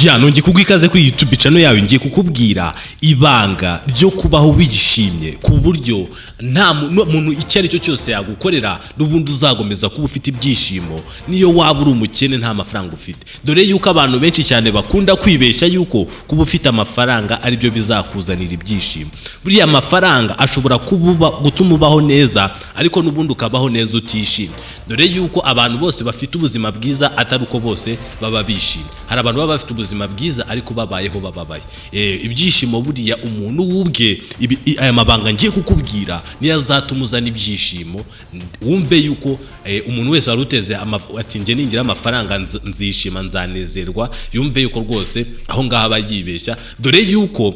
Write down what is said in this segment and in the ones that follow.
Ya nongeye kugwikaze kuri YouTube channel yawe ngiye kukubwira ibanga ryo kubaho wishimye ku buryo nta muntu icyo ari cyo cyose yagukorera n'ubundi uzagomeza kuba ufite ibyishimo niyo waba uri umukene nta mafaranga ufite. Dore yuko abantu benshi cyane bakunda kwibeshya yuko kuba ufite amafaranga ari byo bizakuzanira ibyishimo. Buriya amafaranga ashobora gutuma ubaho neza ariko n'ubundi ukabaho neza utishimye. Dore yuko abantu bose bafite ubuzima bwiza atari uko bose baba bishimye. Hari abantu baba bafite ubuzima bwiza ariko babayeho bababaye. Ibyishimo buriya umuntu wubwe aya mabanga ngiye kukubwira niyo azatuma uzana ibyishimo. Wumve yuko umuntu wese waruteze ati nge ningira amafaranga nzishima nzanezerwa, yumve yuko rwose aho ngaho abayibeshya. Dore yuko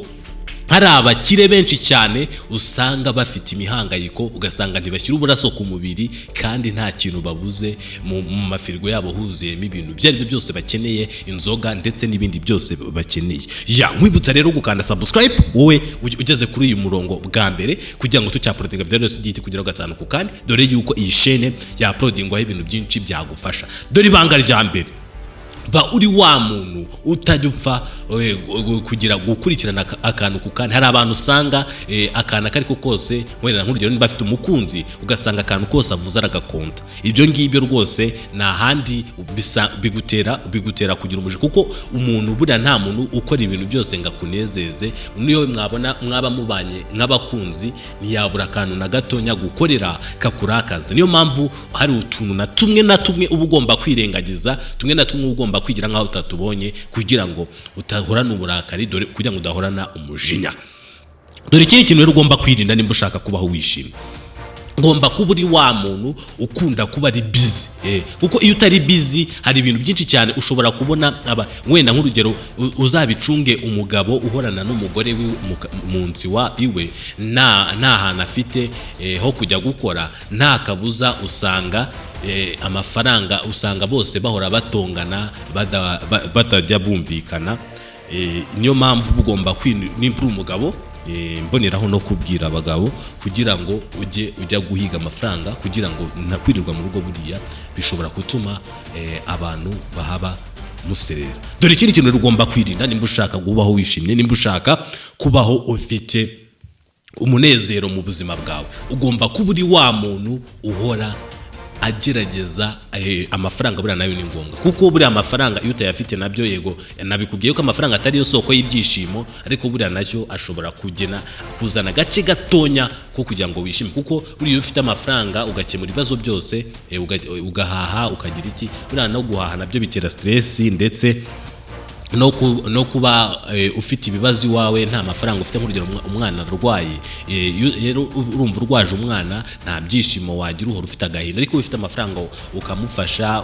hari abakire benshi cyane usanga bafite imihangayiko, ugasanga ntibashyira uburaso ku mubiri kandi nta kintu babuze mu mafirigo yabo huzuyemo ibintu byari byose bakeneye, inzoga ndetse n'ibindi byose bakeneye. Ya nkwibutsa rero gukanda subscribe wowe ugeze kuri uyu murongo bwa mbere kugira ngo tucyaprotinga video yose igiti kugira gatanu ku kandi. Dore yuko iyi chaîne ya uploadingwaho ibintu byinshi byagufasha. Dore ibanga rya mbere, ba uri wa muntu utajya upfa kugira gukurikirana akantu ku kandi. Hari abantu usanga akana kariko kose wenda nk'urugero niba afite umukunzi ugasanga akantu kose avuza aragakonta. Ibyo ngibyo rwose na handi bigutera kugira umuje, kuko umuntu buriya nta muntu ukora ibintu byose ngakunezeze. Niyo mwaba mubanye nk'abakunzi ntiyabura akantu na gatonya gukorera kakurakaza. Niyo mpamvu hari utuntu na tumwe uba ugomba kwirengagiza, tumwe na tumwe ugomba kwigira nkaho utatubonye kugira ngo utahorana uburakari, dore kugira ngo udahorana umujinya. Dore ikindi kintu rero ugomba kwirinda nimba ushaka kubaho wishimye. Ngomba kuba uri wa muntu ukunda kuba ari busy, kuko iyo utari busy hari ibintu byinshi cyane ushobora kubona. Wenda nk'urugero uzabicunge umugabo uhorana n'umugore munsi wa iwe nta hantu afite ho kujya gukora, nta kabuza usanga amafaranga usanga bose bahora batongana batajya bumvikana. Niyo mpamvu ugomba nimba uri umugabo mboneraho no kubwira abagabo kugira ngo ujya guhiga amafaranga, kugira ngo ntakwirirwa mu rugo buriya bishobora gutuma abantu bahaba muserera. Dore ikindi kintu ugomba kwirinda nimba ushaka kubaho wishimye, nimba ushaka kubaho ufite umunezero mu buzima bwawe, ugomba kuba uri wa muntu uhora agerageza amafaranga. Buriya nayo ni ngombwa, kuko buriya amafaranga iyo utayafite nabyo, yego nabikubwiye ko amafaranga atari yo soko y'ibyishimo, ariko buriya nacyo ashobora kuzana agace gatonya ko kugira ngo wishime. Kuko buriya iyo ufite amafaranga ugakemura ibibazo byose, ugahaha ukagira iki, buriya no guhaha nabyo bitera stress ndetse no kuba ufite ibibazo iwawe nta mafaranga ufite. Nk'urugero umwana arwaye, rero urumva urwaje umwana nta byishimo wagira, uhora ufite agahinda. Ariko ufite amafaranga ukamufasha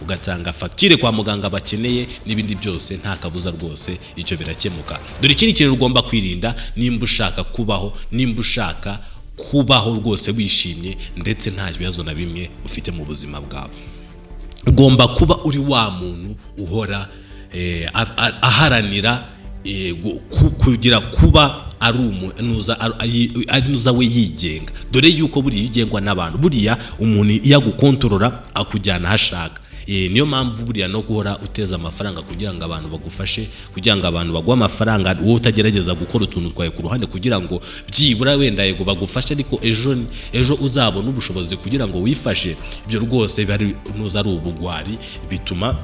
ugatanga facture kwa muganga bakeneye n'ibindi byose, nta kabuza rwose icyo birakemuka. Dore ikindi kintu ugomba kwirinda nimba ushaka kubaho rwose wishimye ndetse nta bibazo na bimwe ufite mu buzima bwawe. Ugomba kuba uri wa muntu uhora aharanira kugira kuba ari unuza we yigenga. Dore yuko buriya yigengwa n'abantu, buriya umuntu iyo agukontorora akujyana hashaka. Niyo mpamvu buriya no guhora uteza amafaranga kugira ngo abantu bagufashe, kugira ngo abantu baguha amafaranga, wowe utagerageza gukora utuntu twawe ku ruhande kugira ngo byibura wenda yego bagufashe, ariko ejo uzabona ubushobozi kugira ngo wifashe. Ibyo rwose bari unuza ari ubugwari, bituma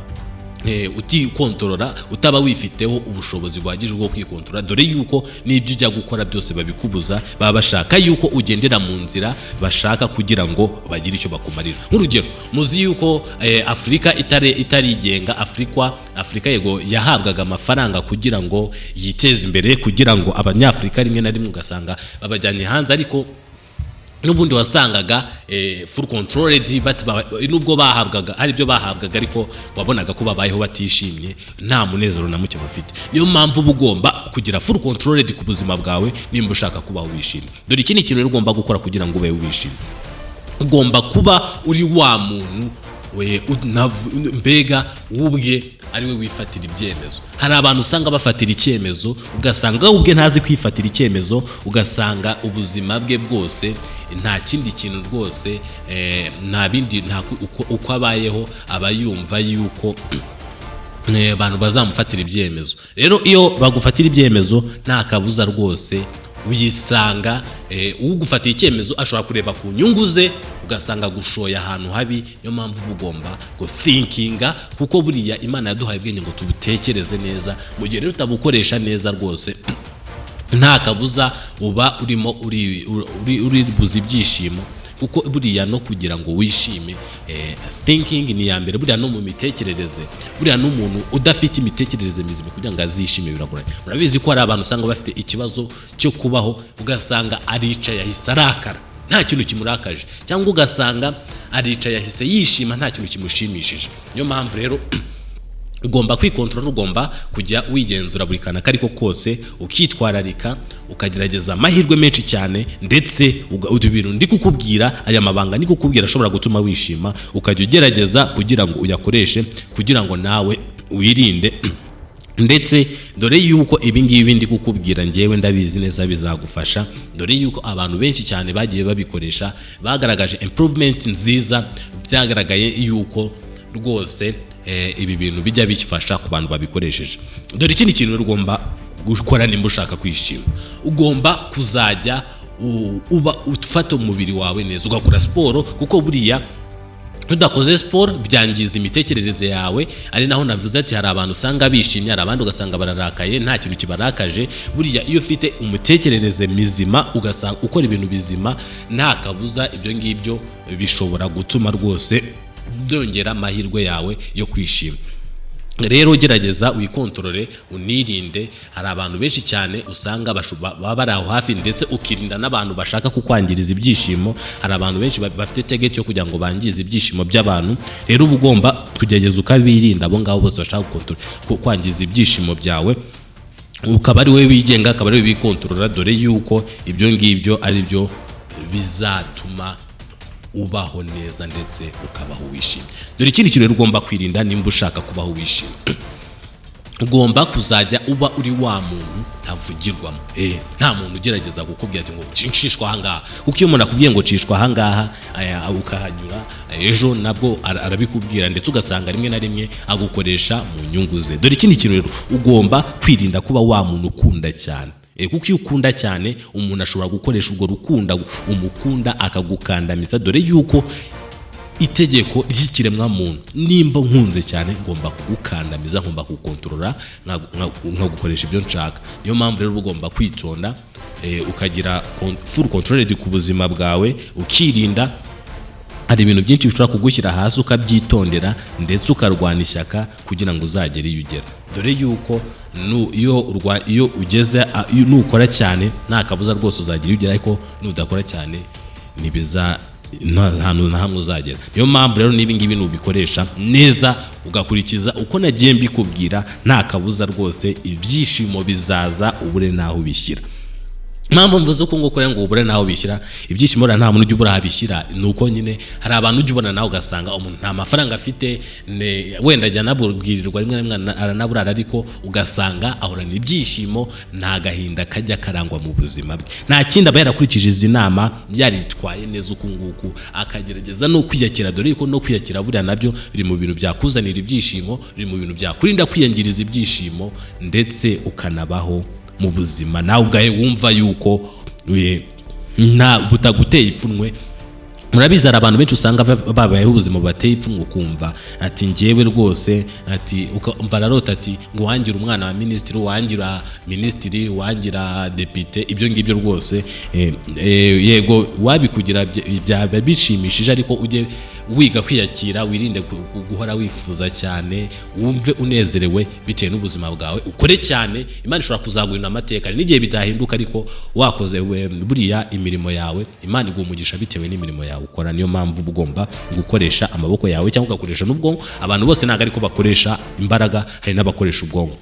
utikontorora, utaba wifiteho ubushobozi bwagije bwo kwikontorora. Dore yuko n'ibyo ujya gukora byose babikubuza, baba bashaka yuko ugendera mu nzira bashaka kugira ngo bagire icyo bakumarira. Nk'urugero muzi yuko Afurika itarigenga, Afurika yego yahabwaga amafaranga kugira ngo yiteze imbere, kugira ngo Abanyafurika rimwe na rimwe ugasanga babajyanye hanze, ariko n'ubundi wasangaga full controlled, nubwo bahabwaga hari ibyo bahabwaga, ariko wabonaga ko babayeho batishimye, nta munezero na muke bafite. Niyo mpamvu ugomba kugira full controlled ku buzima bwawe nimba ushaka kubaho wishimye. Dore ikindi kintu rero ugomba gukora kugira ngo ube wishimye, ugomba kuba uri wa muntu mbega wubwe ari we wifatira ibyemezo. Hari abantu usanga bafatira icyemezo ugasanga ubwe ntazi kwifatira icyemezo, ugasanga ubuzima bwe bwose nta kindi kintu rwose, nta bindi, uko abayeho aba yumva yuko abantu bazamufatira ibyemezo. Rero iyo bagufatira ibyemezo nta kabuza rwose uyisanga ugufatiye icyemezo ashobora kureba ku nyungu ze ugasanga gushoya ahantu habi. Niyo mpamvu ugomba thinkinga, kuko buriya Imana yaduhaye ubwenge ngo tubutekereze neza. Mu gihe rero utabukoresha neza rwose nta kabuza uba urimo uri buzi ibyishimo, kuko buriya no kugira ngo wishime thinking ni ya mbere. Buriya no mu mitekerereze, buriya n'umuntu udafite imitekerereze mizima kugira ngo azishime biragoranye. Murabizi ko hari abantu usanga bafite ikibazo cyo kubaho, ugasanga aricaye yahise arakara nta kintu kimurakaje, cyangwa ugasanga aricaye yahise yishima nta kintu kimushimishije. Niyo mpamvu rero ugomba kwikontorora, ugomba kujya wigenzura buri kana kariko kose, ukitwararika, ukagerageza amahirwe menshi cyane, ndetse ibintu ndi kukubwira, aya mabanga ndi kukubwira ashobora gutuma wishima, ukajya ugerageza kugira ngo uyakoreshe, kugira ngo nawe wirinde. Ndetse dore yuko ibi ngibi ndi kukubwira ngewe ndabizi neza bizagufasha, dore yuko abantu benshi cyane bagiye babikoresha bagaragaje improvement nziza, byagaragaye yuko rwose ibi bintu bijya bifasha ku bantu babikoresheje. Dore ikindi kintu ugomba gukora nimba ushaka kwishima, ugomba kuzajya ufata umubiri wawe neza, ugakora siporo, kuko buriya udakoze siporo byangiza imitekerereze yawe. Ari naho navuze ati hari abantu usanga bishimye, hari abandi ugasanga bararakaye nta kintu kibarakaje. Buriya iyo ufite umutekerereze mizima, ugasanga ukora ibintu bizima, nta kabuza ibyo ngibyo bishobora gutuma rwose byongera amahirwe yawe yo kwishima. Rero gerageza wikontorore, unirinde. Hari abantu benshi cyane usanga baba bari aho hafi, ndetse ukirinda n'abantu bashaka kukwangiriza ibyishimo. Hari abantu benshi bafite tegeko yo kugira ngo bangize ibyishimo by'abantu. Rero uba ugomba kugerageza ukabirinda abo ngabo bose bashaka kwangiza ibyishimo byawe, ukaba ari we wigenga, akaba ari we wikontorora. Dore yuko ibyo ngibyo ari byo bizatuma ubaho neza ndetse ukabaho wishimye. Dore ikindi kintu ugomba kwirinda nimba ushaka kubaho wishimye, ugomba kuzajya uba uri wa muntu ntavugirwamo. Nta muntu ugerageza gukubwira ati ngo cishishwa ahangaha, kuko iyo umuntu akubwiye ngo cishwa ahangaha ukahanyura, ejo nabwo arabikubwira, ndetse ugasanga rimwe na rimwe agukoresha mu nyungu ze. Dore ikindi kintu rero ugomba kwirinda kuba wa muntu ukunda cyane, kuko iyo ukunda cyane umuntu ashobora gukoresha urwo rukunda umukunda akagukandamiza. Dore yuko itegeko ry'ikiremwa muntu, nimba nkunze cyane ngomba kugukandamiza, ngomba kukontorora, nkagukoresha ibyo nshaka. Niyo mpamvu rero ugomba kwitonda, ukagira full control ku buzima bwawe, ukirinda. Hari ibintu byinshi bishobora kugushyira hasi ukabyitondera, ndetse ukarwana ishyaka kugira ngo uzagere iyo ugera. Dore yuko iyo ugeze nukora cyane nta kabuza rwose uzagira iyo ugera, ariko nudakora cyane nta hantu na hamwe uzagera. Niyo mpamvu rero niba ngibi nubikoresha neza, ugakurikiza uko nagiye mbikubwira, nta kabuza rwose ibyishimo bizaza ubure naho ubishyira. Mpamvu mvuze uko ngo kore ngo ubure naho bishyira ibyishimo, nta muntu ujya ubura habishyira. Nuko nyine hari abantu ujya ubona nawe ugasanga umuntu nta mafaranga afite, wenda ajya nabubwirirwa rimwe na rimwe aranaburara, ariko ugasanga ahorana ibyishimo, nta gahinda kajya karangwa mu buzima bwe. Nta kindi aba yarakurikije izi nama, yaritwaye neza uku nguku, akagerageza no kwiyakira. Dore yuko no kwiyakira buriya nabyo biri mu bintu byakuzanira ibyishimo, biri mu bintu byakurinda kwiyangiriza ibyishimo, ndetse ukanabaho mu buzima nawe ubwawe wumva yuko nta butaguteye ipfunwe. Murabizi hari abantu benshi usanga babayeho ubuzima bateye ipfunwe, ukumva ati ngewe rwose, ati ukumva ararota ati ngo wangira umwana wa minisitiri, wangira minisitiri, wangira depite. Ibyo ngibyo rwose yego wabikugira byaba bishimishije, ariko ujye wiga kwiyakira, wirinde guhora wifuza cyane, wumve unezerewe bitewe n'ubuzima bwawe, ukore cyane. Imana ishobora kuzaguhindura amateka n'igihe bitahinduka, ariko wakoze buriya imirimo yawe Imana iguha umugisha bitewe n'imirimo yawe ukora. Niyo mpamvu ugomba gukoresha amaboko yawe cyangwa ugakoresha n'ubwonko. Abantu bose ntabwo ariko bakoresha imbaraga, hari n'abakoresha ubwonko.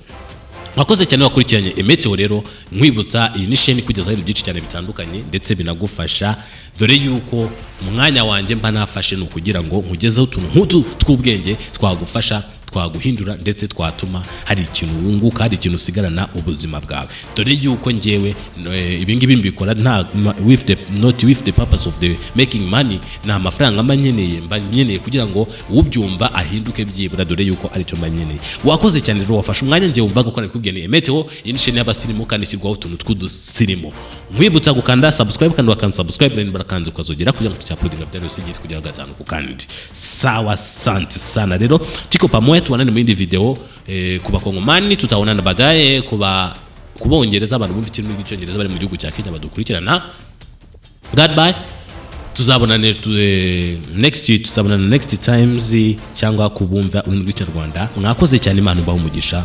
Wakoze cyane wakurikiranye Emeteo. Rero nkwibutsa iyi ni sheni kugezaho ibintu byinshi cyane bitandukanye ndetse binagufasha. Dore yuko umwanya wanjye mba nafashe ni ukugira ngo nkugezeho utuntu nk'utu tw'ubwenge twagufasha, twaguhindura ndetse twatuma hari ikintu wunguka, hari ikintu usigarana ubuzima bwawe. Dore yuko njyewe ibi ngibi mbikora with the purpose of the making money, nta mafaranga mba nkeneye kugira ngo ubyumva ahinduke byibura, dore yuko ari cyo mba nkeneye. Wakoze cyane rero, wafashe umwanya njye wumva gukora kubwiye ni Meteo, inisheni y'abasirimu kandi ishyirwaho utuntu tw'udusirimu. Mwibutsa gukanda subscribe kandi wakansubscribe n'indi barakanze ukazogera kugira ngo tucyaploadinga video sigiti kugira ngo gatanu ku kandi. Sawa, asante sana. Rero tuko pamoja, tuonane mu yindi video ku bakongomani, tutaonana baadaye ku bongereza, abantu bumva ikintu cy'Icyongereza bari mu gihugu cya Kenya badukurikirana. Goodbye. Tuzabonana next times cyangwa kubumva ururimi rw'Ikinyarwanda. Mwakoze cyane, Imana ibahe umugisha.